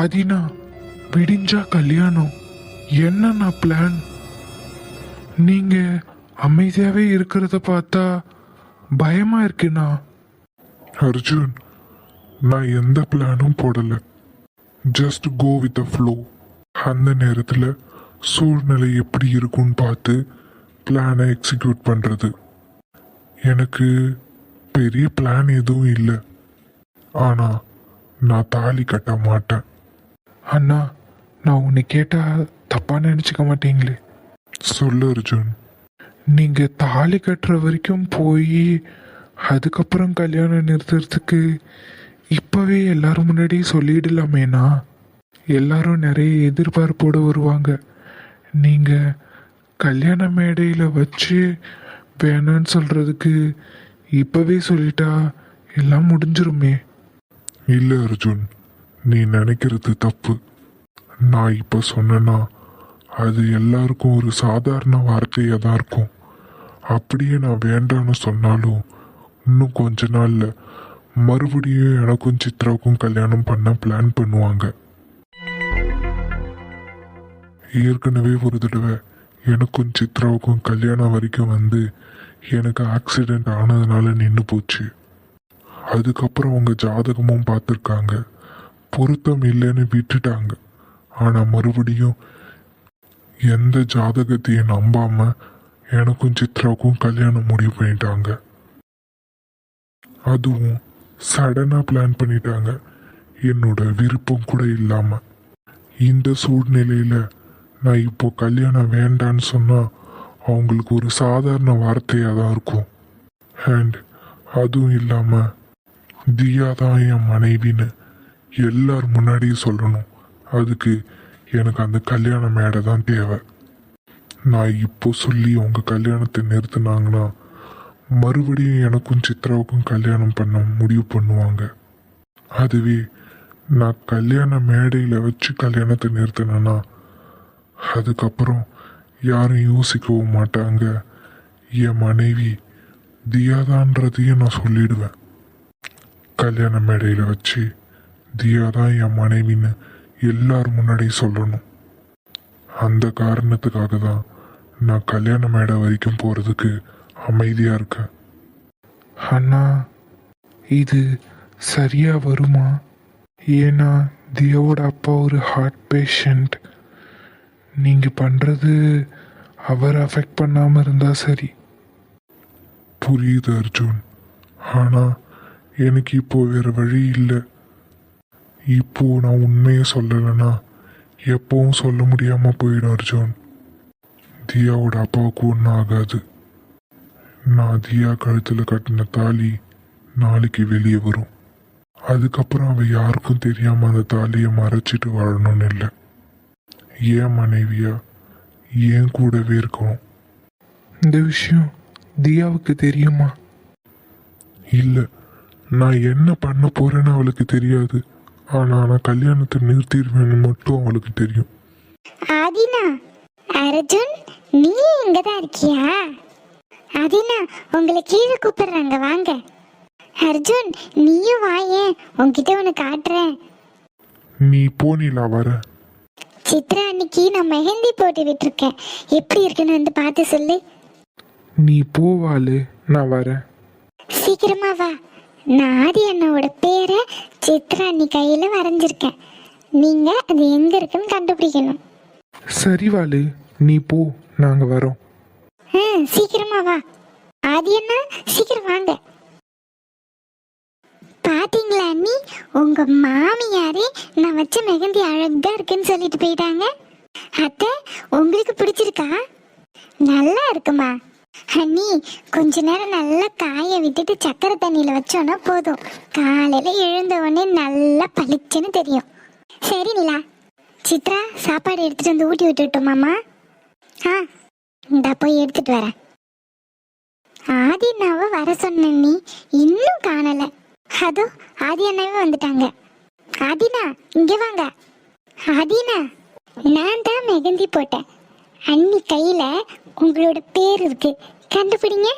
ஆதினா, விடிஞ்சா கல்யாணம். என்னண்ணா பிளான்? நீங்க அமைதியாவே இருக்கிறத பார்த்தா பயமா இருக்குண்ணா. அர்ஜுன், நான் எந்த பிளானும் போடல. Just go with the flow. அந்த நேரத்தில் சூழ்நிலை எப்படி இருக்குன்னு பார்த்து பிளானை எக்ஸிக்யூட் பண்ணுறது. எனக்கு பெரிய பிளான் எதுவும் இல்லை. ஆனால் நான் தாலி கட்ட மாட்டேன். அண்ணா, நான் உன்னை கேட்டா தப்பா நினைச்சுக்க மாட்டீங்களே? சொல்லு அர்ஜுன். நீங்க தாலி கட்டுற வரைக்கும் போய் அதுக்கப்புறம் கல்யாணம் நிறுத்துறதுக்கு இப்பவே எல்லாரும் முன்னாடி சொல்லிடலாமேனா? எல்லாரும் நிறைய எதிர்பார்ப்போடு வருவாங்க. நீங்க கல்யாண மேடையில வச்சு வேணான்னு சொல்றதுக்கு இப்பவே சொல்லிட்டா எல்லாம் முடிஞ்சிருமே. இல்லை அர்ஜுன், நீ நினைக்கிறது தப்பு. நான் இப்போ சொன்னேன்னா அது எல்லாருக்கும் ஒரு சாதாரண வார்த்தையாக தான் இருக்கும். அப்படியே நான் வேண்டான்னு சொன்னாலும் இன்னும் கொஞ்ச நாள்ல மறுபடியும் எனக்கும் சித்ராவுக்கும் கல்யாணம் பண்ண பிளான் பண்ணுவாங்க. ஏற்கனவே ஒரு தடவை எனக்கும் சித்ராவுக்கும் கல்யாணம் வரைக்கும் வந்து எனக்கு ஆக்சிடெண்ட் ஆனதுனால நின்று போச்சு. அதுக்கப்புறம் அவங்க ஜாதகமும் பார்த்துருக்காங்க, பொருத்தம் இல்லைன்னு விட்டுட்டாங்க. ஆனால் மறுபடியும் எந்த ஜாதகத்தையும் நம்பாம எனக்கும் சித்ராவுக்கும் கல்யாணம் முடிவு பண்ணிட்டாங்க. அதுவும் சடனாக பிளான் பண்ணிட்டாங்க, என்னோட விருப்பம் கூட இல்லாமல். இந்த சூழ்நிலையில் நான் இப்போ கல்யாணம் வேண்டான்னு சொன்னால் அவங்களுக்கு ஒரு சாதாரண வார்த்தையாக தான் இருக்கும். அண்ட் அதுவும் இல்லாமல் தியா தான் என் மனைவின்னு எல்லார் முன்னாடியும் சொல்லணும். அதுக்கு எனக்கு அந்த கல்யாண மேடை தான் தேவை. நான் இப்போ சொல்லி அவங்க கல்யாணத்தை நிறுத்தினாங்கன்னா மறுபடியும் எனக்கும் சித்ராவுக்கும் கல்யாணம் பண்ண முடிவு பண்ணுவாங்க. அதுவே நான் கல்யாண மேடையில் வச்சு கல்யாணத்தை நிறுத்தினேன்னா அதுக்கப்புறம் யாரும் யோசிக்கவும் மாட்டாங்க. என் மனைவி தியாதான்றதையும் நான் சொல்லிடுவேன். கல்யாண மேடையில் வச்சு தியாதான் என் மனைவின்னு எல்லார் முன்னாடி சொல்லணும். அந்த காரணத்துக்காக தான் நான் கல்யாண மேடை வரைக்கும் போகிறதுக்கு அமைதியாக இருக்கேன். அண்ணா, இது சரியா வருமா? ஏன்னா தியாவோட அப்பா ஒரு ஹார்ட் பேஷண்ட். நீங்க பண்றது அவர் அஃபெக்ட் பண்ணாம இருந்தா சரி. புரியுது அர்ஜுன், ஆனால் எனக்கு இப்போ வேறு வழி இல்லை. இப்போ நான் உண்மையை சொல்லலைன்னா எப்பவும் சொல்ல முடியாமல் போயிடும் அர்ஜுன். தியாவோட அப்பாவுக்கு ஒன்றும் ஆகாது. நான் தியா கழுத்தில் கட்டின தாலி நாளைக்கு வெளியே வரும். அதுக்கப்புறம் அவள் யாருக்கும் தெரியாமல் அந்த தாலியை மறைச்சிட்டு வாழணும்னு இல்லை. ஏன் மனைவியா ஏன் கூடவே இருக்கணும். இந்த விஷயம் தியாவுக்கு தெரியுமா? இல்லை, நான் என்ன பண்ண போறேன்னு அவளுக்கு தெரியாது. ஆனால் நான் கல்யாணத்தை நிறுத்திடுவேன்னு மட்டும் அவளுக்கு தெரியும். ஆதினா, அர்ஜுன் நீ இங்கதான் இருக்கியா? ஆதினா, உங்களை கீழே கூப்பிடுறாங்க, வாங்க. அர்ஜுன் நீயும் வாயேன், உன்கிட்ட ஒன்று காட்டுறேன். நீ போனீலா? வர. சித்ரா அன்னைக்கு நான் மெஹந்தி போட்டு விட்டுருக்கேன், எப்படி இருக்குன்னு வந்து பார்த்து சொல்லு. நீ போவாளு, நான் வரேன். சீக்கிரமா வா. நான் ஆதி அண்ணாவோட பேரை சித்ரா அண்ணி கையில வரைஞ்சிருக்கேன். நீங்க அது எங்க இருக்குன்னு கண்டுபிடிக்கணும். சரி வாளு, நீ போ, நாங்க வரோம். சீக்கிரமா வா. ஆதி அண்ணா சீக்கிரம் வாங்க. பாத்தீங்களா அண்ணி, உங்க மாமியாரே நான் வச்ச மெஹந்தி அழகா இருக்குன்னு சொல்லிட்டு போயிட்டாங்க. அத்தை, உங்களுக்கு பிடிச்சிருக்கா? நல்லா இருக்குமா அண்ணி? கொஞ்ச நேரம் நல்லா காய விட்டுட்டு சக்கரை தண்ணியில வச்சோன்னா போதும், காலையில எழுந்த உடனே நல்லா பளிச்சுன்னு தெரியும். சரி நிலா, சித்ரா சாப்பாடு எடுத்துட்டு வந்து ஊட்டி விட்டுட்டோமாமா? இந்தா போய் எடுத்துட்டு வரேன். ஆதி அண்ணாவை வர சொன்ன நீ இன்னும் காணல. அதோ ஆதி அண்ணாவே வந்துட்டாங்க. ஆதினா இங்க வாங்க. ஆதினா, நான் தான் மெஹந்தி போட்டேன். அண்ணி கையில உங்களோட பேர் இருக்கு, கண்டுபிடிங்க.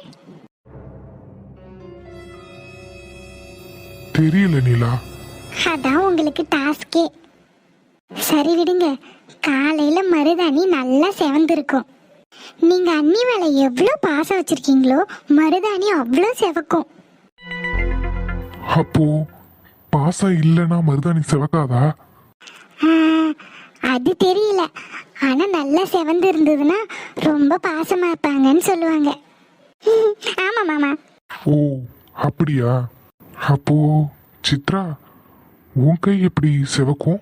தெரியல நிலா. அதான் உங்களுக்கு டாஸ்கே. சரி விடுங்க, காலையில மருதாணி நல்லா செவந்திருக்கும். நீங்க அண்ணி மேல எவ்வளோ பாசம் வச்சிருக்கீங்களோ மருதாணி அவ்வளோ செவக்கும். அப்போ பாசம் இல்லைன்னா மருதாணி செவக்காதா? ஆ, அது தெரியல. ஆனா நல்லா செவந்து இருந்ததுன்னா ரொம்ப பாசமா இருப்பாங்கன்னு சொல்லுவாங்க. ஆமா மாமா. ஓ அப்படியா? அப்போ சித்ரா, உன் கை எப்படி செவக்கும்?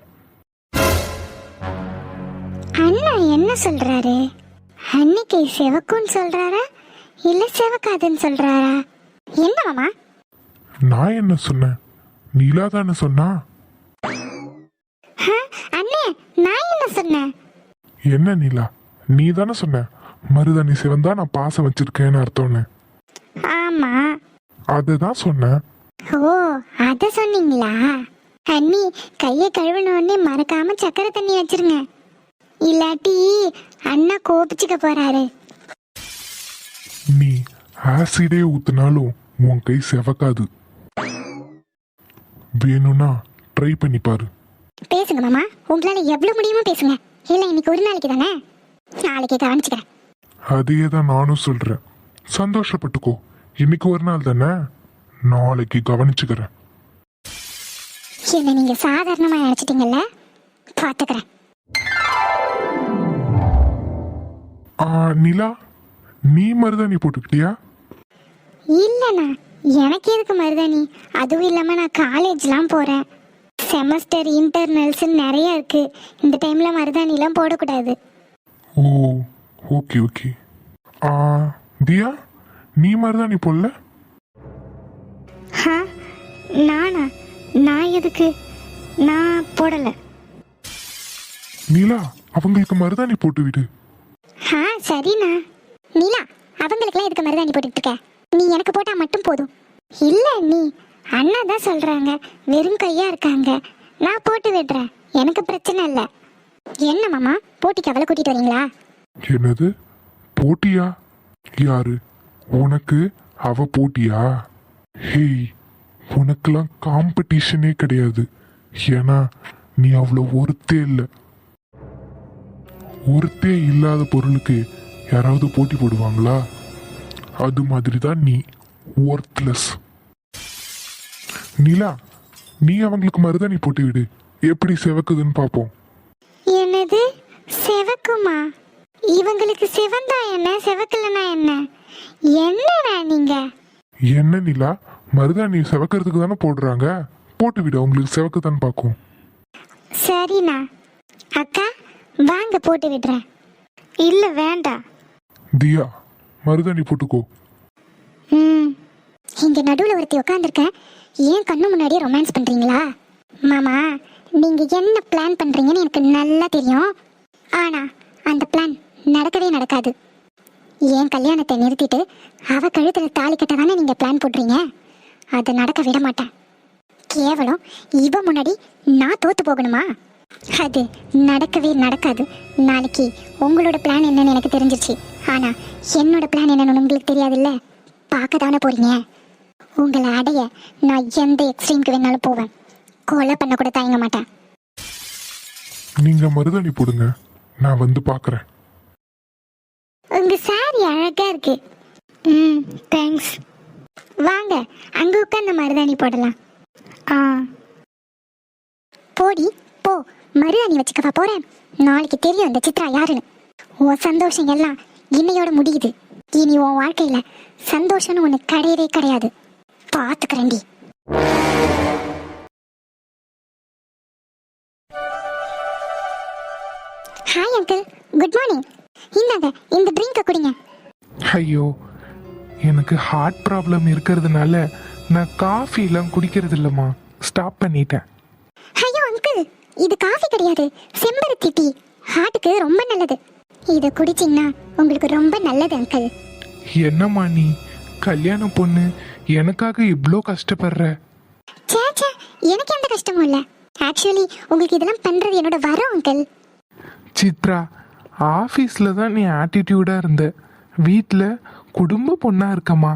அண்ணா என்ன சொல்றாரு? அன்னைக்கு செவக்குன்னு சொல்றாரா இல்ல செவக்காதுன்னு சொல்றாரா? என்ன மாமா? நான் என்ன சொன்னேன்? நீலா தானே சொன்னா? அண்ணே, நான் என்ன சொன்னேன்? என்ன நீலா, நீ தானே சொன்ன மருதாணி சிவந்தா நான் பாசம் வச்சிருக்கேன்னு அர்த்தம்னு. ஆமா. அதுதான் சொன்னேன். ஓ, அத சொன்னீங்களா? அண்ணி, கையை கழுவின உடனே மறக்காம சக்கரை தண்ணி வச்சிருங்க, இல்லாட்டி அண்ணா கோபிச்சுக்க போறாரு. நீ ஆசிடே ஊத்துனாலும் உன் கை செவக்காது. வேணும்னா ட்ரை பண்ணி பாரு. பேசுங்க மாமா, உங்களால எவ்வளவு முடியுமோ பேசுங்க. இல்ல இன்னைக்கு ஒரு நாளைக்கு தானே, நாளைக்கு கவனிச்சுக்கிறேன். அதே தான் நானும் சொல்றேன். சந்தோஷப்பட்டுக்கோ, இன்னைக்கு ஒரு நாள் தானே, நாளைக்கு கவனிச்சுக்கிறேன். என்ன நீங்க சாதாரணமா நினைச்சிட்டீங்கல்ல, பாத்துக்கிறேன். நிலா, நீ மருதாணி போட்டுக்கிட்டியா? இல்லண்ணா, எனக்கு எதுக்கு மருதாணி? அதுவும் இல்லாம நான் காலேஜ்லாம் போறேன். செமஸ்டர் இன்டர்னல்ஸ் நிறைய இருக்கு. இந்த டைம்ல மருதாணிலாம் போடக்கூடாது. ஓ ஓகே ஓகே. தியா, நீ மருதாணி போடல? நானா? நான் எதுக்கு? நான் போடல. நீலா, அவங்களுக்கு மருதாணி போட்டு விடு. சரிண்ணா. நீலா, அவங்களுக்குலாம் எதுக்கு மருதாணி போட்டுட்டு இருக்க? நீ எனக்கு போட்டா மட்டும் போதும். இல்ல நீ, அண்ணா தான் சொல்றாங்க, வெறும் கையா இருக்காங்க, நான் போட்டு விடுறேன், எனக்கு பிரச்சனை இல்லை. என்ன மாமா, போட்டிக்கு அவளை கூட்டிட்டு வரீங்களா? என்னது போட்டியா? யாரு உனக்கு அவ போட்டியா? ஹேய், உனக்கெல்லாம் காம்படிஷனே கிடையாது. ஏன்னா நீ அவ்வளோ ஒருத்தே இல்லை. ஒருத்தே இல்லாத பொருளுக்கு யாராவது போட்டி போடுவாங்களா? அது மாதிரி தான் நீ ஒர்த்லெஸ். நிலா, நீ அவங்களுக்கு மருதாணி போட்டு விடு, எப்படி செவக்குதுன்னு பார்ப்போம். என்னது செவக்குமா? இவங்களுக்கு சிவந்தா என்ன, செவக்கலனா என்ன? என்னடா நீங்க? என்ன நிலா, மருதாணி செவக்கிறதுக்கு தானே போடுறாங்க, போட்டு விடு, அவங்களுக்கு செவக்குதான்னு பார்க்கும். சரிண்ணா. அக்கா வாங்க போட்டு விடுறேன். இல்ல வேண்டாம். தியா, மருதாணி போட்டுக்கோ. இங்க நடுவுல ஒருத்தி உட்காந்துருக்கேன், ஏன் கண்ணு முன்னாடியே ரொமான்ஸ் பண்றீங்களா? மாமா, நீங்க என்ன பிளான் பண்றீங்கன்னு எனக்கு நல்லா தெரியும். ஆனா அந்த பிளான் நடக்கவே நடக்காது. என் கல்யாணத்தை நிறுத்திட்டு அவ கழுத்துல தாலி கட்ட தானே நீங்க பிளான் போடுறீங்க. அதை நடக்க விட மாட்டேன். கேவலம் இவ முன்னாடி நான் தோத்து போகணுமா? அது நடக்கவே நடக்காது. நாளைக்கு உங்களோட பிளான் என்னன்னு எனக்கு தெரிஞ்சிருச்சு, ஆனா என்னோட பிளான் என்னன்னு உங்களுக்கு தெரியாதுல்ல. பார்க்க தானே போறீங்க. உங்களை அடைய நான் எந்த எக்ஸ்ட்ரீமுக்கு வேணாலும் போவேன். கொலை பண்ண கூட தயங்க மாட்டேன். நீங்க மருதாணி போடுங்க, நான் வந்து பார்க்கறேன். உங்க சாரி அழகா இருக்கு. தேங்க்ஸ். வாங்க அங்க உட்கார்ந்து மருதாணி போடலாம். போடி போ, மருதாணி வச்சுக்கவா போறேன். நாளைக்கு தெரியும் இந்த சித்ரா யாருன்னு. உன் சந்தோஷம் எல்லாம் இன்னையோட முடியுது. இனி உன் வாழ்க்கையில சந்தோஷம்னு ஒண்ணு கிடையவே கிடையாது. பாத்துக்கிறேன்டி. Hi uncle, good morning. இந்தாங்க இந்த ட்ரிங்கை குடிங்க. ஐயோ, எனக்கு ஹார்ட் ப்ராப்ளம் இருக்கிறதுனால நான் காஃபிலாம் குடிக்கிறது இல்லைம்மா, ஸ்டாப் பண்ணிட்டேன். ஐயோ அங்கிள், இது காஃபி கிடையாது, செம்பருத்தி டீ. ஹார்ட்டுக்கு ரொம்ப நல்லது. இதை குடிச்சிங்கன்னா உங்களுக்கு ரொம்ப நல்லது அங்கிள். என்னம்மா நீ, கல்யாண பொண்ணு, எனக்காக இவ்வளோ கஷ்டப்படுற? சேச்சே, எனக்கு எந்த கஷ்டமும் இல்லை. ஆக்சுவலி உங்களுக்கு இதெல்லாம் பண்றது என்னோட வரம் அங்கிள். சித்ரா, ஆஃபீஸில் தான் நீ ஆட்டிடியூடாக இருந்த, வீட்டில் குடும்ப பொண்ணாக இருக்கம்மா.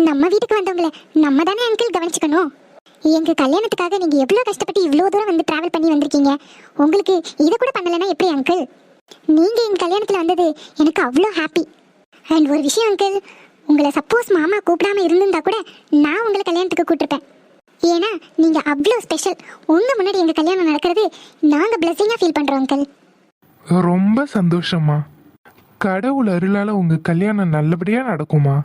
நம்ம வீட்டுக்கு வந்தவங்கள நம்ம தானே அங்கிள் கவனிச்சுக்கணும். எங்க கல்யாணத்துக்காக நீங்க எவ்வளவு கஷ்டப்பட்டு இவ்வளவு தூரம் வந்து டிராவல் பண்ணி வந்திருக்கீங்க. உங்களுக்கு இதை கூட பண்ணலைன்னா எப்படி அங்கிள்? நீங்க எங்க கல்யாணத்துல வந்தது எனக்கு அவ்வளோ ஹாப்பி. அண்ட் ஒரு விஷயம் அங்கிள், உங்களை சப்போஸ் மாமா கூப்பிடாம இருந்திருந்தா கூட நான் உங்களை கல்யாணத்துக்கு கூப்பிட்டுருப்பேன். ஏன்னா நீங்க அவ்வளோ ஸ்பெஷல். உங்க முன்னாடி எங்க கல்யாணம் நடக்கிறது நாங்க பிளஸிங்கா ஃபீல் பண்றோம் அங்கிள். ரொம்ப சந்தோஷமா. கடவுள் அருளால உங்க கல்யாணம் நல்லபடியா நடக்குமா?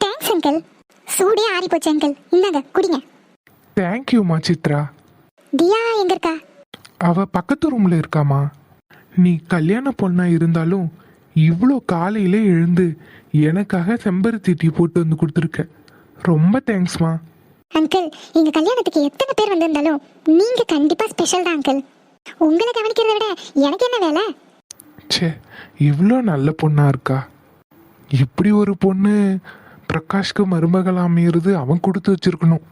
Thanks uncle. சூடே ஆறி போச்சு அங்கிள், இந்தாங்க குடிங்க. தேங்க்யூமா சித்ரா. தியா எங்க இருக்கா? அவ பக்கத்து ரூம்ல இருக்காமா. நீ கல்யாண பொண்ணா இருந்தாலும் இவ்வளோ காலையில எழுந்து எனக்காக செம்பருத்தி டீ போட்டு வந்து கொடுத்துருக்க. ரொம்ப தேங்க்ஸ்மா. அங்கிள், எங்க கல்யாணத்துக்கு எத்தனை பேர் வந்திருந்தாலும் நீங்க கண்டிப்பா ஸ்பெஷல் தான் அங்கிள். உங்களை கவனிக்கிறத விட எனக்கு என்ன வேலை? ச்சே, இவ்வளோ நல்ல பொண்ணா இருக்கா. இப்படி ஒரு பொண்ணு பிரகாஷ்க்கு மருமகள் அமையிறது அவன் கொடுத்து வச்சிருக்கணும்.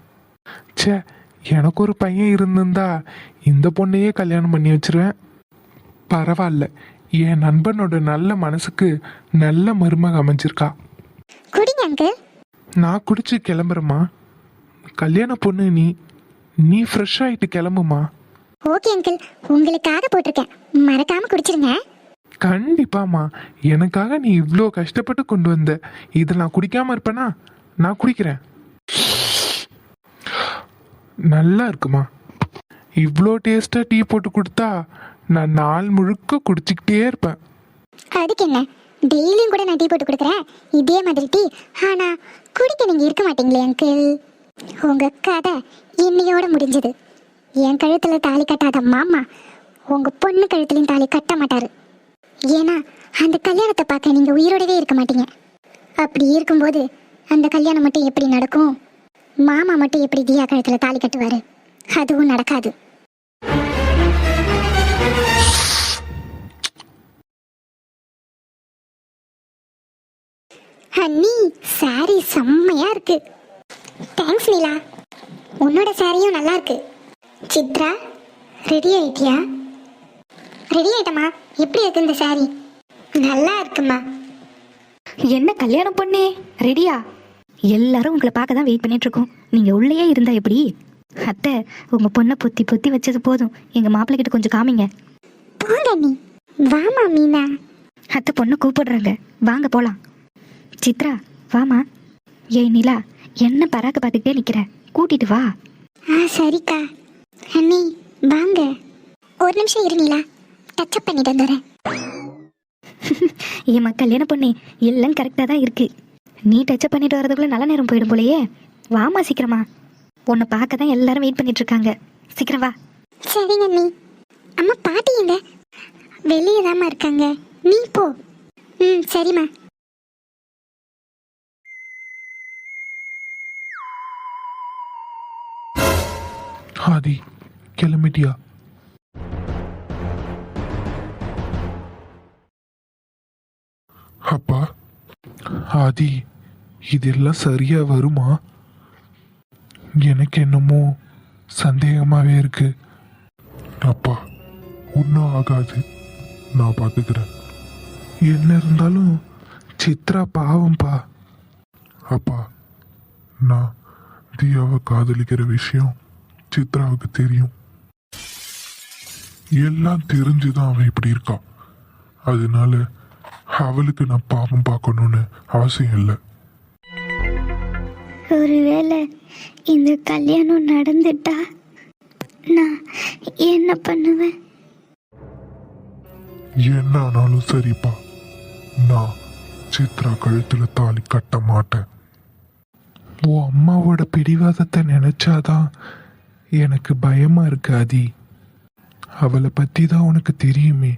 ச்சே, எனக்கு ஒரு பையன் இருந்திருந்தா இந்த பொண்ணையே கல்யாணம் பண்ணி வச்சிருவேன். பரவாயில்ல, என் நண்பனோட நல்ல மனசுக்கு நல்ல மருமக அமைஞ்சிருக்கா. குடிங்க அங்கிள். நான் குடிச்சு கிளம்புறேம்மா. கல்யாண பொண்ணு நீ ஃப்ரெஷ் ஆயிட்டு கிளம்புமா. ஓகே அங்கிள், உங்களுக்காக போட்டிருக்கேன், மறக்காம குடிச்சிருங்க. கண்டிப்பாம்மா, எனக்காக நீ இவ்வளோ கஷ்டப்பட்டு கொண்டு வந்த. இதை நான் குடிக்காம இருப்பேனா? நான் குடிக்கிறேன். நல்லா இருக்குமா. இவ்வளோ டேஸ்டா டீ போட்டு கொடுத்தா நான் நாள் முழுக்க குடிச்சிக்கிட்டே இருப்பேன். அதுக்கு என்ன, டெய்லியும் கூட நான் டீ போட்டு கொடுக்குறேன் இதே மாதிரி டீ. ஆனா குடிக்க நீங்க இருக்க மாட்டீங்களே அங்கிள். உங்க கதை இன்னையோட முடிஞ்சது. என் கழுத்துல தாலி கட்டாத மாமா உங்க பொண்ணு கழுத்துலையும் தாலி கட்ட மாட்டாரு. ஏன்னா அந்த கல்யாணத்தை பார்க்க நீங்க உயிரோடவே இருக்க மாட்டீங்க. அப்படி இருக்கும்போது அந்த கல்யாணம் மட்டும் எப்படி நடக்கும்? மாமா மட்டும் எப்படி தியா கழுத்துல தாலி கட்டுவாரு? அதுவும் நடக்காது. அண்ணி, சாரி செம்மையா இருக்கு. தேங்க்ஸ் நீலா, உன்னோட சாரியும் நல்லா இருக்கு. சித்ரா, ரெடி ஆயிட்டியா? ரெடி ஆயிட்டமா. எப்படி இருக்கு இந்த சாரி? நல்லா இருக்குமா. என்ன கல்யாணம் பொண்ணே, ரெடியா? எல்லாரும் உங்களை பார்க்க தான் வெயிட் பண்ணிட்டு இருக்கோம். நீங்க உள்ளேயே இருந்தா எப்படி? அத்தை, உங்க பொண்ணை பொத்தி பொத்தி வச்சது போதும். எங்க மாப்பிள்ளை கிட்ட கொஞ்சம் காமிங்க. போங்க நீ. வாமா மீனா. அத்தை பொண்ணை கூப்பிடுறாங்க, வாங்க போலாம். சித்ரா வாமா. ஏய் நிலா, என்ன பராக்க பார்த்துக்கிட்டே நிக்கிற? கூட்டிட்டு வா. சரிக்கா. அண்ணி வாங்க. ஒரு நிமிஷம் இரு நீலா, டச்சப் பண்ணிட்டு வந்துடுறேன். ஏமா கல்யாண பொண்ணே, எல்லாம் கரெக்டாக தான் இருக்கு. நீ டச்சப் பண்ணிட்டு வரதுக்குள்ள நல்ல நேரம் போயிடும் போலயே. வாமா சீக்கிரமா. உன்னை பார்க்க தான் எல்லாரும் வெயிட் பண்ணிட்டு இருக்காங்க. சீக்கிரம் வா. சரிங்க அண்ணி. அம்மா பாட்டி எங்க? வெளியே தாம்மா இருக்காங்க, நீ போ. சரிம்மா. ஆதி, கிளம்பிட்டியா? அப்பா, ஆதி, இதெல்லாம் சரியா வருமா? எனக்கு என்னமோ சந்தேகமாவே இருக்கு. அப்பா ஒன்றும் ஆகாது, நான் பார்த்துக்கிறேன். என்ன இருந்தாலும் சித்ரா பாவம்பா. அப்பா, நான் தியாவை காதலிக்கிற விஷயம் சித்ராவுக்கு தெரியும். எல்லாம் தெரிஞ்சுதான் அவன் இப்படி இருக்கா. அதனால அவளுக்கு நான் பாவம் பார்க்கணும்னு அவசியம் இல்லை. ஒருவேளை இந்த கல்யாணம் நடந்துட்டா நான் என்ன பண்ணுவேன்? என்ன ஆனாலும் சரிப்பா, நான் சித்ரா கழுத்துல தாலி கட்ட மாட்டேன். உன் அம்மாவோட பிடிவாதத்தை நினைச்சாதான் எனக்கு பயமா இருக்கு ஆதி. அவளை பத்தி தான் உனக்கு தெரியுமே,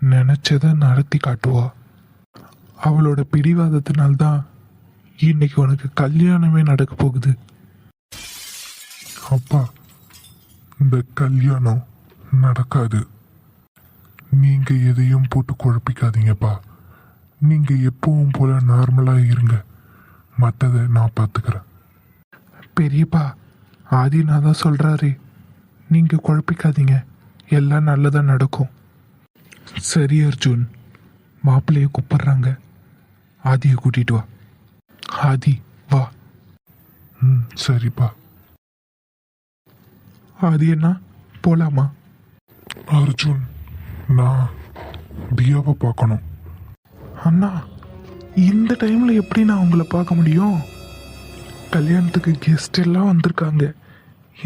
நினைச்சத நடத்தி காட்டுவா. அவளோட பிடிவாதத்தினால்தான் இன்னைக்கு உனக்கு கல்யாணமே நடக்க போகுது. அப்பா, இந்த கல்யாணம் நடக்காது. நீங்க எதையும் போட்டு குழப்பிக்காதீங்கப்பா. நீங்க எப்பவும் போல நார்மலா இருங்க, மற்றதை நான் பார்த்துக்கிறேன். பெரியப்பா, ஆதிநாதா சொல்றாரு, நீங்க குழப்பிக்காதீங்க, எல்லாம் நல்லதா நடக்கும். சரி அர்ஜுன், மாப்பிள்ளைய கூப்பிடுறாங்க, ஆதியை கூட்டிட்டு வா. ஆதி வா. சரிப்பா. அது என்ன போலாமா? அர்ஜுன், நான் தியாவை பார்க்கணும். அண்ணா, இந்த டைம்ல எப்படி நான் உங்களை பார்க்க முடியும்? கல்யாணத்துக்கு கெஸ்ட் எல்லாம் வந்திருக்காங்க.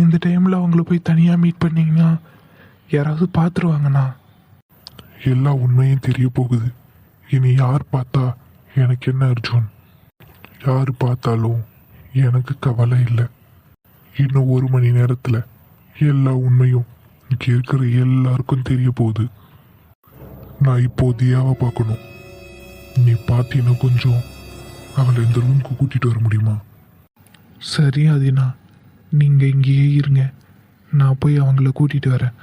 இந்த டைம்ல அவங்கள போய் தனியாக மீட் பண்ணீங்கன்னா யாராவது பார்த்துருவாங்கண்ணா. எல்லா உண்மையும் தெரிய போகுது. இனி யார் பார்த்தா எனக்கு என்ன அர்ஜுன்? யார் பார்த்தாலும் எனக்கு கவலை இல்லை. இன்னும் 1 மணி நேரத்தில் எல்லா உண்மையும் இங்கே இருக்கிற எல்லாருக்கும் தெரிய போகுது. நான் இப்போ தியாவை பார்க்கணும். நீ பார்த்தீங்கன்னா கொஞ்சம் அவளை இந்த ரூமுக்கு கூட்டிகிட்டு வர முடியுமா? சரி அதினா, நீங்கள் இங்கேயே இருங்க, நான் போய் அவங்கள கூட்டிகிட்டு வரேன்.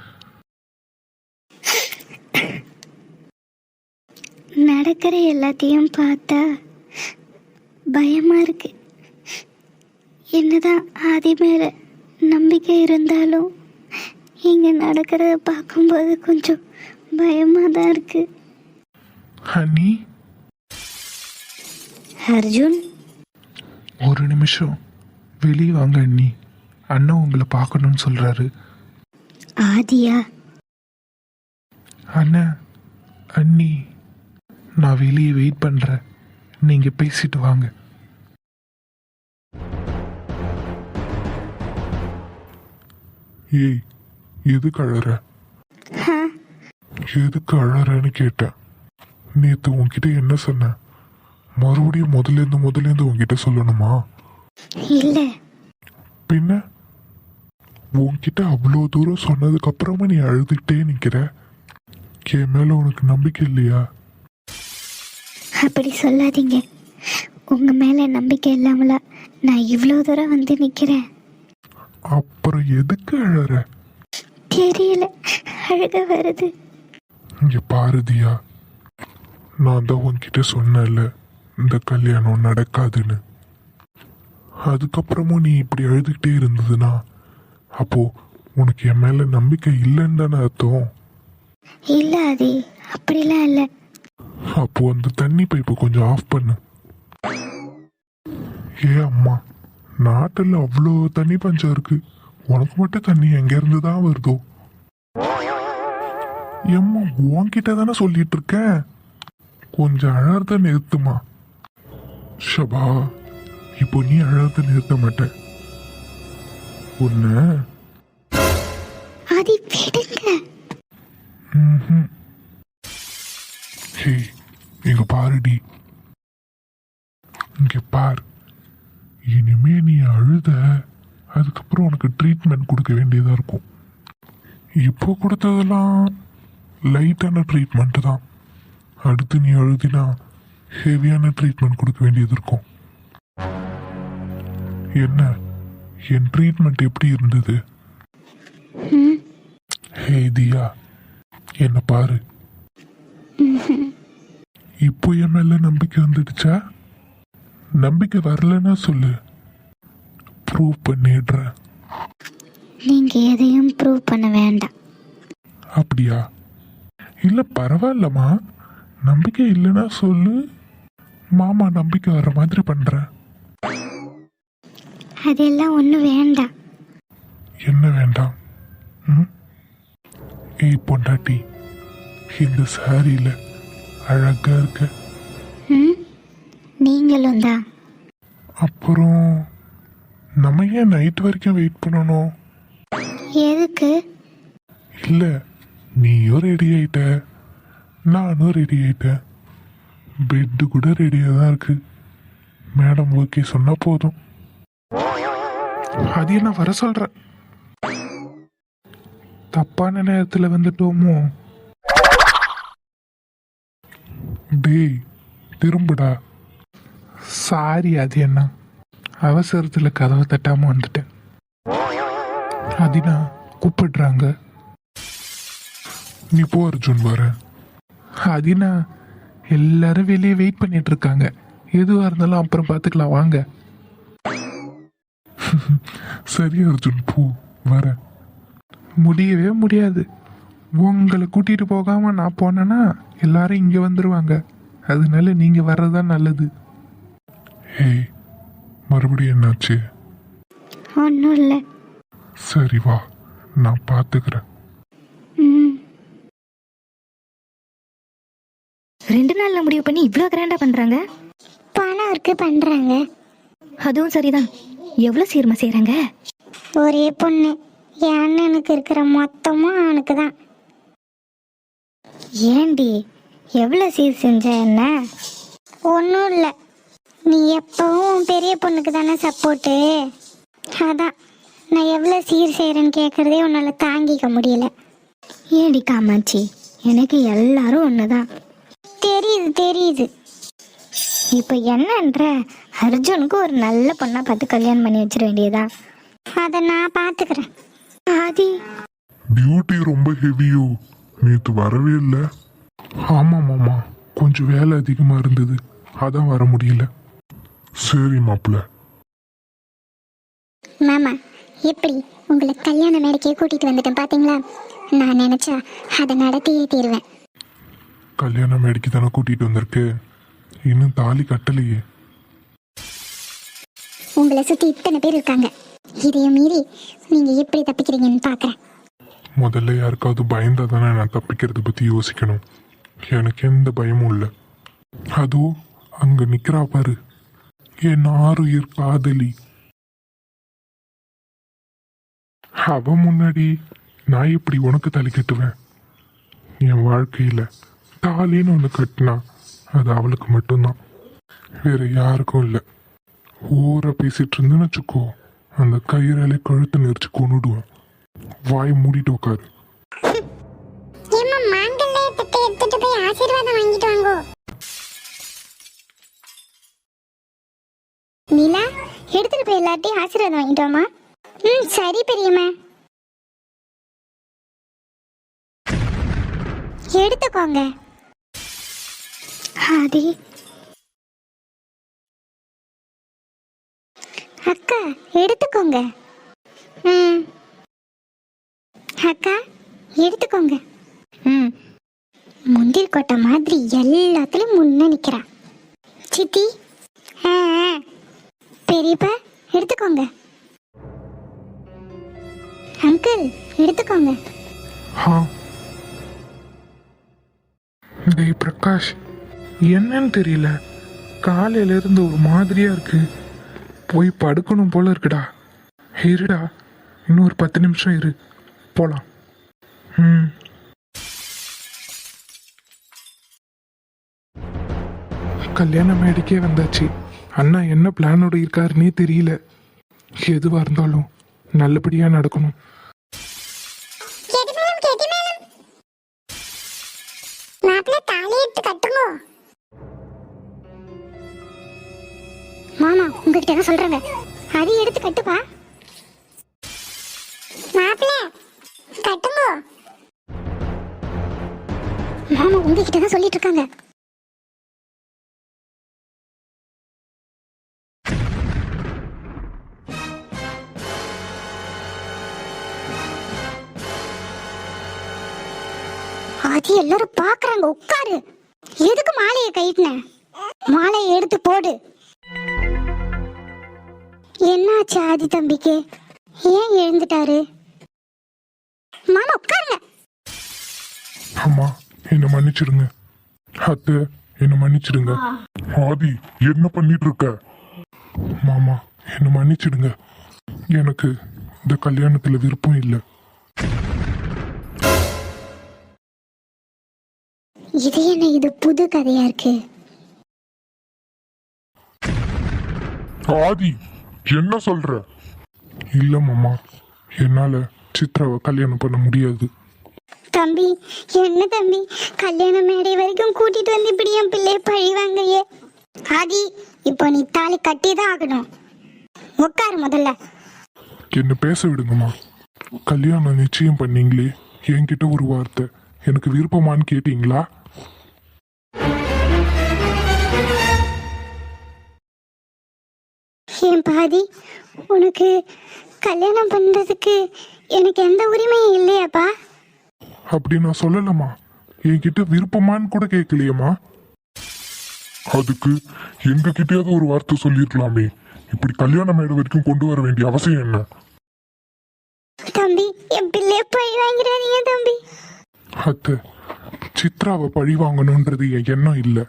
நடக்கிற எல்லாத்தையும் பார்த்தா பயமா இருக்கு. என்னதான் ஆதி மேல நம்பிக்கை இருந்தாலும் இங்க நடக்கிறத பார்க்கும்போது கொஞ்சம் பயமா தான் இருக்கு. ஹனி, அர்ஜுன், ஒரு நிமிஷம் வெளியே வாங்க அண்ணி. அண்ணன் உங்களை பார்க்கணும்னு சொல்கிறாரு. ஆதியா? அண்ணன், அண்ணி, நான் வெளியே வெயிட் பண்ணுறேன், நீங்கள் பேசிட்டு வாங்க. ஏய், எதுக்கு அழற? எதுக்கு அழறன்னு கேட்டேன். நேற்று உன்கிட்ட என்ன சொன்னேன்? மறுபடியும் முதலேருந்து உன்கிட்ட சொல்லணுமா? இல்ல. பின்ன உன்கிட்ட அவ்வளோ தூரம் சொன்னதுக்கு அப்புறமா நீ அழுதுகிட்டே நிற்கிற. என் மேல உனக்கு நம்பிக்கை இல்லையா? அப்படி சொல்லாதீங்க. உங்க மேல நம்பிக்கை இல்லாமல நான் இவ்வளோ தூரம் வந்து நிக்கிறேன். அப்புறம் எதுக்கு அழற? தெரியல, அழுக வருது. இங்க பாரதியா, நான் தான் உன்கிட்ட சொன்னேன்ல இந்த கல்யாணம் நடக்காதுன்னு. அதுக்கப்புறமும் நீ இப்படி அழுதுகிட்டே இருந்ததுன்னா அப்போ உனக்கு என் மேல நம்பிக்கை இல்லைன்னு தானே அர்த்தம்? இல்ல ஆதி, அப்படிலாம் இல்லை. அப்போ அந்த தண்ணி பைப்பை கொஞ்சம் ஆஃப் பண்ணு. ஏ அம்மா, நாட்டில் அவ்வளோ தண்ணி பஞ்சம் இருக்கு, உனக்கு மட்டும் தண்ணி எங்க இருந்து தான் வருதோ? எம்மா, உன்கிட்ட தானே சொல்லிட்டு இருக்கேன், கொஞ்சம் அழறத நிறுத்துமா. ஷபா, இப்போ நீ அழறத நிறுத்த மாட்ட உன்ன. ஆதி விடுங்க. ம்ஹும். ஹே, இங்க பாருடி, இங்க பார். இனிமே நீ அழுத அதுக்கப்புறம் உனக்கு ட்ரீட்மெண்ட் கொடுக்க வேண்டியதா இருக்கும். இப்போ கொடுத்ததெல்லாம் லைட்டான ட்ரீட்மெண்ட் தான். அடுத்து நீ அழுதினா ஹெவியான ட்ரீட்மெண்ட் கொடுக்க வேண்டியது இருக்கும். என்ன, என் ட்ரீட்மெண்ட் எப்படி இருந்தது? ஹே தியா, என்ன பாரு. இப்போ என் மேல நம்பிக்கை வந்துடுச்சா? நம்பிக்கை வரலன்னா சொல்லு, ப்ரூவ் பண்ணிடுறேன். நீங்க எதையும் ப்ரூவ் பண்ண வேண்டாம். அப்படியா? இல்ல பரவாயில்லம்மா, நம்பிக்கை இல்லைன்னா சொல்லு, மாமா நம்பிக்கை வர மாதிரி பண்றேன். அதெல்லாம் ஒன்றும் வேண்டாம். என்ன வேண்டாம்? ம்? ஏய் பொண்டாட்டி, இந்த சாரியில அழகா இருக்க. ம், நீங்களும் தான். அப்புறம் நம்ம ஏன் நைட் வரைக்கும் வெயிட் பண்ணணும்? எதுக்கு? இல்ல, நீயும் ரெடி ஆயிட்ட, நானும் ரெடி ஆயிட்டேன், பெட்டு கூட ரெடியா தான் இருக்கு. மேடம் ஓகே சொன்னா போதும். அது என்ன வர சொல்ற? தப்பான நேரத்துல வந்துட்டோமோ? டேய், திரும்புடா. சாரி, அது என்ன அவசரத்துல கதவை தட்டாம வந்துட்டேன். அதினா கூப்பிடுறாங்க. நீ போ அர்ஜுன், வரேன். அதினா எல்லாரும் வெளியே வெயிட் பண்ணிட்டு இருக்காங்க. எதுவா இருந்தாலும் அப்புறம் பார்த்துக்கலாம், வாங்க. சரி அர்ஜுன், போ, வரேன். முடியவே முடியாது. உங்களை கூட்டிட்டு போகாம நான் போனேன்னா எல்லாரும் இங்க வந்துருவாங்க. அதனால நீங்க வர்றதுதான் நல்லது. ஏய், மறுபடியும் என்னாச்சு? ஒன்றும் இல்லை. சரி வா, நான் பார்த்துக்கிறேன். ம் 2 நாள்ல முடிவு பண்ணி இவ்வளோ கிராண்டா பண்றாங்க. பணம் இருக்கு பண்றாங்க. அதுவும் சரிதான். எவ்வளோ சீர்மா செய்கிறாங்க? ஒரே பொண்ணு, என் அண்ணனுக்கு இருக்கிற மொத்தமும் அவனுக்கு தான். ஏண்டி எவ்வளோ சீர் செஞ்ச என்ன? ஒன்றும் இல்லை, நீ எப்பவும் பெரிய பொண்ணுக்கு தானே சப்போர்ட்டு. அதான் நான் எவ்வளோ சீர் செய்கிறேன்னு கேட்குறதே உன்னால் தாங்கிக்க முடியல. ஏடி காமாட்சி, எனக்கு எல்லாரும் ஒன்று தான். தெரியுது தெரியுது. இப்போ என்னன்ற, அர்ஜுனுக்கு ஒரு நல்ல பொண்ணா பார்த்து கல்யாணம் பண்ணி வச்சிட வேண்டியதா? அதை நான் பார்த்துக்கிறேன். ஆதி, டியூட்டி ரொம்ப ஹெவியோ, நேற்று வரவே இல்லை. ஆமாம் மாமா, கொஞ்சம் வேலை அதிகமாக இருந்தது, அதான் வர முடியல. சரி மாப்பிள்ள. மாமா, எப்படி உங்களை கல்யாண மேடைக்கே கூட்டிகிட்டு வந்துட்டேன் பார்த்தீங்களா? நான் நினச்சா அதை நடத்தியே தீருவேன். கல்யாண மேடைக்கு தானே கூட்டிகிட்டு வந்திருக்கு, இன்னும் தாலி கட்டலையே. உங்களை சுற்றி இத்தனை பேர் இருக்காங்க, இதையும் மீறி நீங்கள் எப்படி தப்பிக்கிறீங்கன்னு பார்க்குறேன். முதல்ல யாருக்காவது பயந்தா தானே நான் தப்பிக்கிறத பற்றி யோசிக்கணும். எனக்கு எந்த பயமும் இல்லை. அதோ அங்கே நிற்கிறா பாரு, என் ஆருயிர் காதலி. அவ முன்னாடி நான் எப்படி உனக்கு தாலி கட்டுவேன்? என் வாழ்க்கையில் தாலின்னு ஒன்று கட்டினா அது அவளுக்கு மட்டும்தான், வேற யாருக்கும் இல்லை. ஊரை பேசிட்டு இருந்தேன்னு வச்சுக்கோ, அந்த கயிறாலே கழுத்தை நெரிச்சு கொண்டுடுவேன். வாய் மூடிட்டு உட்காரு. ஏம்மா, மாங்கல்யத்தை எடுத்துட்டு போய் ஆசீர்வாதம் வாங்கிட்டு வாங்கோ. நிலா, எடுத்துட்டு போய் எல்லார்ட்டையும் ஆசீர்வாதம் வாங்கிட்டு வாமா. ம், சரி பெரியம்மா. எடுத்துக்கோங்க. ஆதி, அக்கா எடுத்துக்கோங்க. ம், அக்கா எடுத்துக்கோங்க. ம் முந்திரி கொட்டை மாதிரி எல்லாத்துலயும் முன்ன நிக்கிறா. சித்தி, ஆ, ஆ. பெரியப்பா எடுத்துக்கோங்க. அங்கிள் எடுத்துக்கோங்க. ஆ. டேய் பிரகாஷ், என்னன்னு தெரியல, காலையில இருந்து ஒரு மாதிரியா இருக்கு. போய் படுக்கணும் போல இருக்குடா. இருடா, இன்னும் ஒரு 10 நிமிஷம் இரு, போலாம். ம். கல்யாண மேடைக்கே வந்தாச்சு. அண்ணா என்ன பிளானோட இருக்காருன்னே தெரியல. எதுவா இருந்தாலும் நல்லபடியா நடக்கணும். மாப்பிள்ள தாலி எடுத்து கட்டுங்க. மாமா உங்ககிட்ட தான் சொல்றாங்க, அது எடுத்து கட்டுப்பா. மாப்பிள்ள கட்டுங்க. மாமா உங்ககிட்ட தான் சொல்லிட்டு இருக்காங்க. அது எல்லாரும் பாக்குறாங்க, உட்காரு. எதுக்கு மாலையை கைட்டின? மாலையை எடுத்து போடு. என்னாச்சு ஆதி தம்பிக்கு? ஏன் எழுந்துட்டாரு? மாமா உட்காருங்க. அம்மா என்னை மன்னிச்சிடுங்க. அத்தை என்னை மன்னிச்சிடுங்க. ஆதி, என்ன பண்ணிட்டு இருக்க? மாமா என்னை மன்னிச்சிடுங்க. எனக்கு இந்த கல்யாணத்துல விருப்பம் இல்லை. இது என்ன, இது புது கதையா இருக்கு. ஆதி, என்ன சொல்ற? இல்லை மாமா, என்னால சித்ராவை கல்யாணம் பண்ண முடியாது. தம்பி, என்ன தம்பி, கல்யாண மேடை வரைக்கும் கூட்டிட்டு வந்து இப்படி என் பிள்ளைய பழிவாங்கயே. ஆதி, இப்போ நீ தாலி கட்டிதான் ஆகணும். உட்காரு முதல்ல. என்ன பேச விடுங்கம்மா. கல்யாணம் நிச்சயம் பண்ணீங்களே, என்கிட்ட ஒரு வார்த்தை, எனக்கு விருப்பமான்னு கேட்டீங்களா? என் பாதி, உனக்கு கல்யாணம் பண்றதுக்கு எனக்கு எந்த உரிமையும் இல்லையாப்பா? அப்படி நான் சொல்லலம்மா. என்கிட்ட விருப்பமான்னு கூட கேட்கலையம்மா. அதுக்கு எங்க கிட்டயாவது ஒரு வார்த்தை சொல்லிருக்கலாமே. இப்படி கல்யாண மேடை வரைக்கும் கொண்டு வர வேண்டிய அவசியம் என்ன? தம்பி என் பிள்ளைய பழி வாங்கிறாதீங்க தம்பி. அத்தை, சித்ராவை பழி வாங்கணுன்றது என் எண்ணம் இல்லை.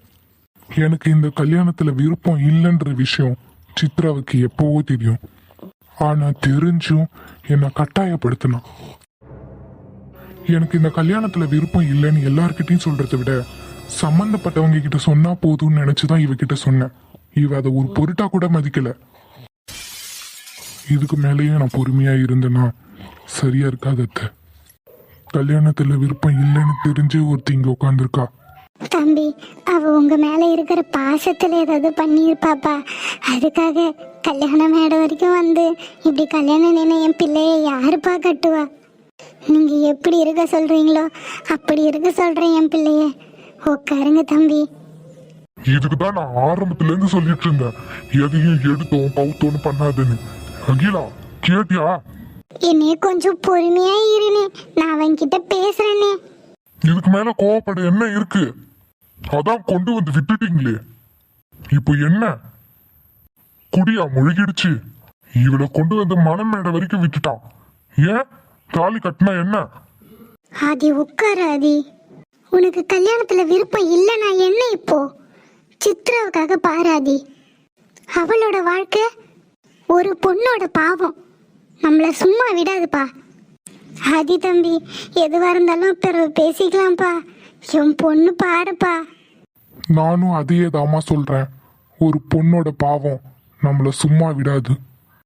எனக்கு இந்த கல்யாணத்துல விருப்பம் இல்லைன்ற விஷயம் சித்ராவுக்கு எப்பவோ தெரியும். ஆனா தெரிஞ்சும் என்னை கட்டாயப்படுத்தினான். எனக்கு இந்த கல்யாணத்துல விருப்பம் இல்லைன்னு எல்லார்கிட்டையும் சொல்றதை விட சம்பந்தப்பட்டவங்க கிட்ட சொன்னா போதும்னு நினைச்சுதான் இவகிட்ட சொன்னேன். இவ அதை ஒரு பொருட்டா கூட மதிக்கல. இதுக்கு மேலேயே நான் பொறுமையா இருந்தேன்னா சரியா இருக்காது அத்தை. கல்யாணத்துல விருப்பம் இல்லைன்னு தெரிஞ்சு ஒருத்தி இங்க உட்காந்துருக்கா. தம்பி அவ உங்க மேல இருக்கிற பாசத்துல ஏதாவது பண்ணியிருப்பாப்பா. அதுக்காக கல்யாண மேடை வரைக்கும் வந்து இப்படி கல்யாணம் நின்று என் பிள்ளைய யாருப்பா கட்டுவா? நீங்க எப்படி இருக்க சொல்றீங்களோ அப்படி இருக்க சொல்றேன் என் பிள்ளைய. உட்காருங்க தம்பி. இதுக்குதான் நான் ஆரம்பத்துல இருந்து சொல்லிட்டு இருந்தேன், எதையும் எடுத்தோம் பவுத்தோன்னு பண்ணாதுன்னு. அகிலா கேட்டியா? என்னைய கொஞ்சம் பொறுமையா இருனே, நான் அவன்கிட்ட பேசுறேனே. இதுக்கு மேல கோவப்பட என்ன இருக்கு? அதான் கொண்டு வந்து விட்டுட்டீங்களே, இப்போ என்ன குடியா முழுகிடுச்சு? இவளை கொண்டு வந்து மனமேடை வரைக்கும் விட்டுட்டான். ஏன் தாலி கட்டினா என்ன? ஆதி உட்காரு ஆதி. உனக்கு கல்யாணத்துல விருப்பம் இல்லைனா என்ன இப்போ? சித்ராவுக்காக பாராதி. அவளோட வாழ்க்கை ஒரு பொண்ணோட பாவம், நம்மள சும்மா விடாதுப்பா. ஆதி தம்பி எதுவா இருந்தாலும் பிறகு பேசிக்கலாம்ப்பா. என் பொண்ணு பாருப்பா. நானும் அதையே தாமா சொல்றேன், ஒரு பொண்ணோட பாவம் நம்மள சும்மா விடாது.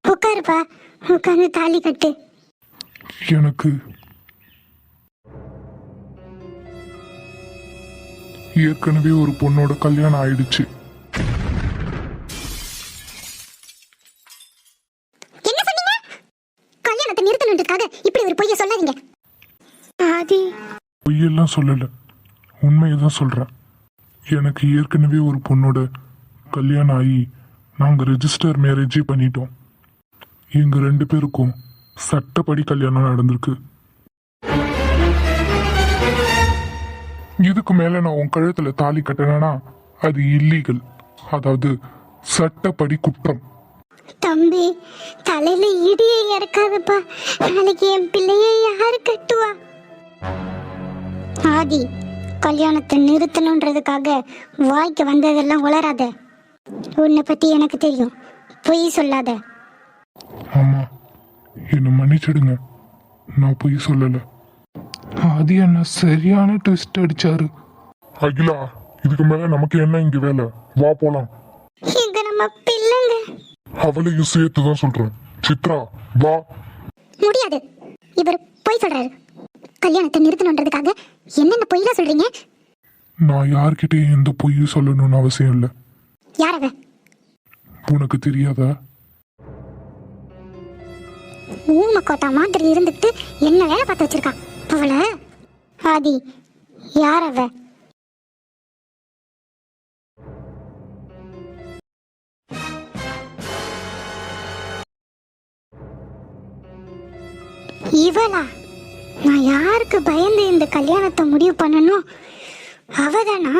உட்காருப்பா, உட்காந்து தாலி கட்டு. எனக்கு ஏற்கனவே ஒரு பொண்ணோட கல்யாணம் ஆயிடுச்சு. என்ன சொன்னீங்க? கல்யாணத்தை நிறுத்தணுன்றதுக்காக இப்படி ஒரு பொய்ய சொல்லாதீங்க ஆதி. பொய்யெல்லாம் சொல்லல, உண்மையதான் சொல்றேன். எனக்கு ஏற்கனவே ஒரு பொண்ணோட கல்யாணம் ஆகி நாங்க ரெஜிஸ்டர் மேரேஜே பண்ணிட்டோம். எங்க 2 பேருக்கும் சட்டப்படி கல்யாணம் நடந்திருக்கு. இதுக்கு மேல நான் உன் கழுத்துல தாலி கட்டினா அது இல்லீகல், அதாவது சட்டப்படி குற்றம். தம்பி தலையில இடியை இறக்காதப்பா. நாளைக்கு என் பிள்ளைய யாரு கட்டுவா? ஆதி கல்யாணத்தை நிறுத்தணுன்றதுக்காக வாய்க்கு வந்ததெல்லாம் உளராத. உன்னை பத்தி எனக்கு தெரியும், பொய் சொல்லாத. ஆமா, என்னை மன்னிச்சிடுங்க, நான் பொய் சொல்லல. அது என்ன சரியான ட்விஸ்ட் அடிச்சாரு. அகிலா, இதுக்கு மேல நமக்கு என்ன இங்க வேலை? வா போலாம். இங்க நம்ம பிள்ளைங்க. அவளையும் சேர்த்து தான் சொல்றேன். சித்ரா வா. முடியாது, இவர் பொய் சொல்றாரு. கல்யாணத்தை நிறுத்தணுன்றதுக்காக என்னென்ன பொய்லாம் சொல்றீங்க? நான் யார்கிட்டயும் எந்த பொய்யும் சொல்லணும்னு அவசியம் இல்லை. யார் அவ? உனக்கு தெரியாதா? ஊமக்கோட்டா மாதிரி இருந்துட்டு என்ன வேலை பார்த்து வச்சிருக்கா அவள. ஆதி யார் அவ? இவளா? நான் யாருக்கு பயந்து இந்த கல்யாணத்தை முடிவு பண்ணணும்? அவதானா?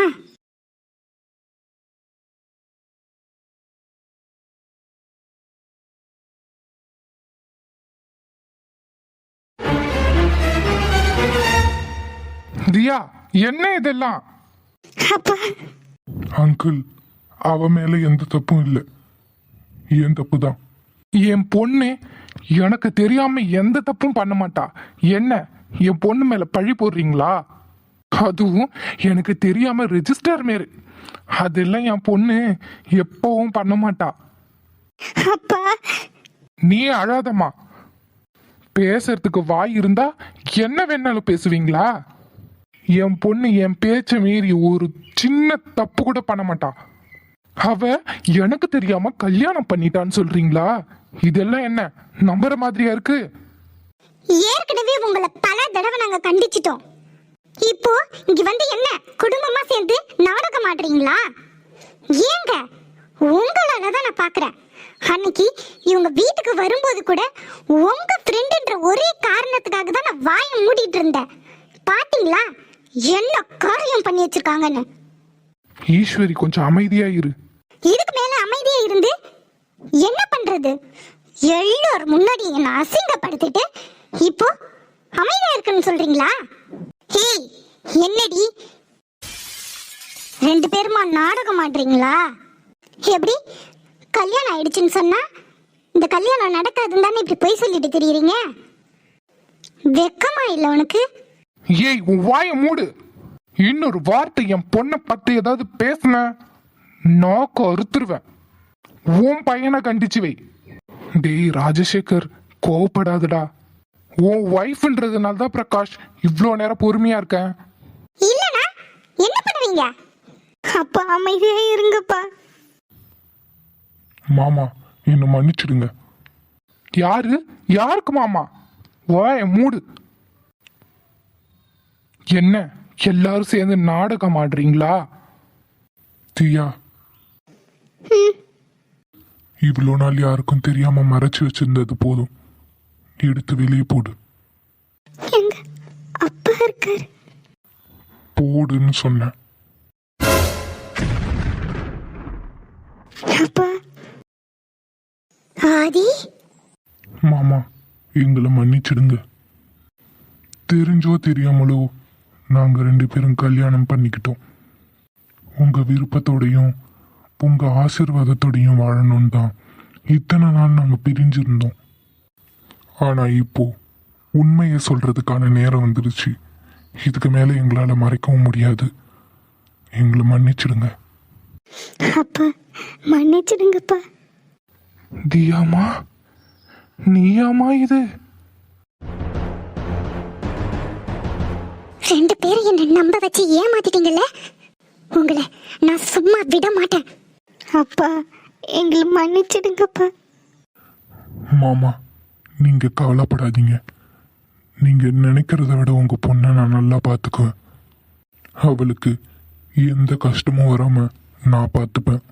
தியா, என்ன இதெல்லாம்? அப்பா அங்கிள், அவ மேல எந்த தப்பும் இல்லை, என் தப்பு தான். என் பொண்ணு எனக்கு தெரியாம எந்த தப்பும் பண்ண மாட்டா. என்ன என் பொண்ணு மேல பழி போடுறீங்களா? அதுவும் எனக்கு தெரியாம ரெஜிஸ்டர் மேரு. அதெல்லாம் என் பொண்ணு எப்பவும் பண்ண மாட்டா. அப்பா நீ அழாதம்மா. பேசுறதுக்கு வாய் இருந்தா என்ன வேணாலும் பேசுவீங்களா? என் பொண்ணு என் பேச்ச மீறி ஒரு சின்ன தப்பு கூட பண்ண மாட்டா. அவ எனக்கு தெரியாம கல்யாணம் பண்ணிட்டான்னு சொல்றீங்களா? இதெல்லாம் என்ன நம்புற மாதிரியா இருக்கு? ஏற்கனவே உங்களை பல தடவை நாங்க கண்டிச்சிட்டோம். இப்போ இங்க வந்து என்ன குடும்பமா சேர்ந்து நாடகம் ஆடுறீங்களா? ஏங்க உங்களால தான் நான் பாக்குறேன். அன்னைக்கு இவங்க வீட்டுக்கு வரும்போது கூட உங்க ஃப்ரெண்டுன்ற ஒரே காரணத்துக்காக தான் நான் வாயை மூடிட்டு இருந்தேன். பாத்தீங்களா என்ன காரியம் பண்ணி வச்சிருக்காங்கன்னு? ஈஸ்வரி கொஞ்சம் அமைதியா இரு. இதுக்கு மேல அமைதியா இருந்து என்ன பண்றது? எல்லாரும் முன்னாடி என்ன அசிங்கப்படுத்திட்டு இப்போ அமைதியா இருக்குன்னு சொல்றீங்களா? ஹே, என்னடி ரெண்டு பேருமா நாடகம் ஆடுறீங்களா? எப்படி கல்யாணம் ஆயிடுச்சுன்னு சொன்னா இந்த கல்யாணம் நடக்காதுன்னு தானே இப்படி போய் சொல்லிட்டு திரியுறீங்க? வெக்கமா இல்ல உனக்கு? ஏய், உன் வாயை மூடு. இன்னொரு வார்த்தை என் பொண்ணை பத்தி ஏதாவது பேசுன நாக்க அறுத்துருவேன். உன் பையனை கண்டிச்சு வை. டேய் ராஜசேகர், கோவப்படாதடா. உன் ஒய்ஃப்ன்றதுனால தான் பிரகாஷ் இவ்வளோ நேரம் பொறுமையா இருக்கேன். இல்லனா என்ன பண்ணுவீங்க? அப்பா அமைதியா இருங்கப்பா. மாமா என்னை மன்னிச்சிடுங்க. யாருக்கு மாமா? வாயை மூடு. என்ன எல்லாரும் சேர்ந்து நாடகம் ஆடுறீங்களா? தியா, இவ்வளோ நாள் யாருக்கும் தெரியாம மறைச்சு வச்சிருந்தது போதும். எடுத்து வெளியே போடு. எங்க அப்பா இருக்காரு. போடுன்னு சொன்னேன். அப்பா. ஆதி, மாமா எங்களை மன்னிச்சிடுங்க. தெரிஞ்சோ தெரியாமலோ நாங்க ரெண்டு பேரும் கல்யாணம் பண்ணிக்கிட்டோம். உங்க விருப்பத்தோடையும் உங்க ஆசீர்வாதத்தோடையும் வாழணும் தான் இத்தனை நாள் நாங்க பிரிஞ்சிருந்தோம். ஆனா இப்போ உண்மையை சொல்றதுக்கான நேரம் வந்துருச்சு. இதுக்கு மேல எங்களால மறைக்கவும் முடியாது. எங்களை மன்னிச்சிடுங்க. அப்பா மன்னிச்சிடுங்கப்பா. தியாமா, நீயாமா இது? ரெண்டு பேரும் என்ன நம்ப வச்சு ஏமாத்திட்டீங்கல்ல, உங்களை நான் சும்மா விட மாட்டேன். அப்பா எங்களை மன்னிச்சிடுங்கப்பா. மாமா நீங்க கவலைப்படாதீங்க. நீங்க நினைக்கிறத விட உங்க பொண்ணை நான் நல்லா பார்த்துக்குவேன். அவளுக்கு எந்த கஷ்டமும் வராம நான் பார்த்துப்பேன்.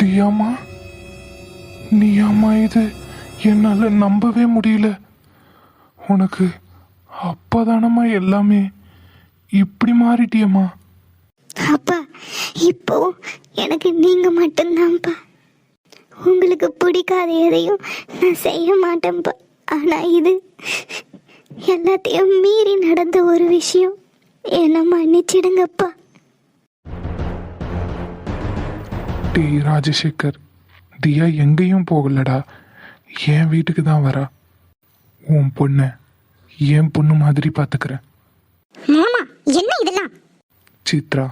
தியாமா, நீயாமா இது? என்னால நம்பவே முடியல. உனக்கு அப்பதானம்மா எல்லாமே. இப்படி மாறிட்டியம்மா. அப்பா இப்போ எனக்கு நீங்க மட்டும்தான்ப்பா. உங்களுக்கு பிடிக்காத எதையும் நான் செய்ய மாட்டேன்ப்பா. ஆனா இது எல்லாத்தையும் மீறி நடந்த ஒரு விஷயம். என்னை மன்னிச்சிடுங்கப்பா. டேய் ராஜசேகர், தியா எங்கேயும் போகலடா. என் வீட்டுக்கு தான் வரா. உன் பொண்ணை என் பொண்ணு மாதிரி பார்த்துக்கிறேன். மாமா என்ன இதெல்லாம்? சித்ரா,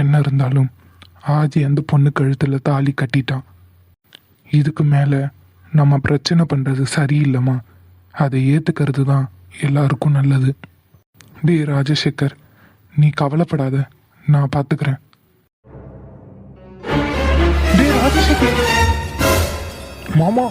என்ன இருந்தாலும் ஆதி அந்த பொண்ணு கழுத்துல தாலி கட்டிட்டான். இதுக்கு மேல நம்ம பிரச்சனை பண்றது சரியில்லைம்மா. அதை ஏத்துக்கிறது தான் எல்லாருக்கும் நல்லது. டேய் ராஜசேகர், நீ கவலைப்படாத, நான் பார்த்துக்கிறேன். டேய் ராஜசேகர், மாமா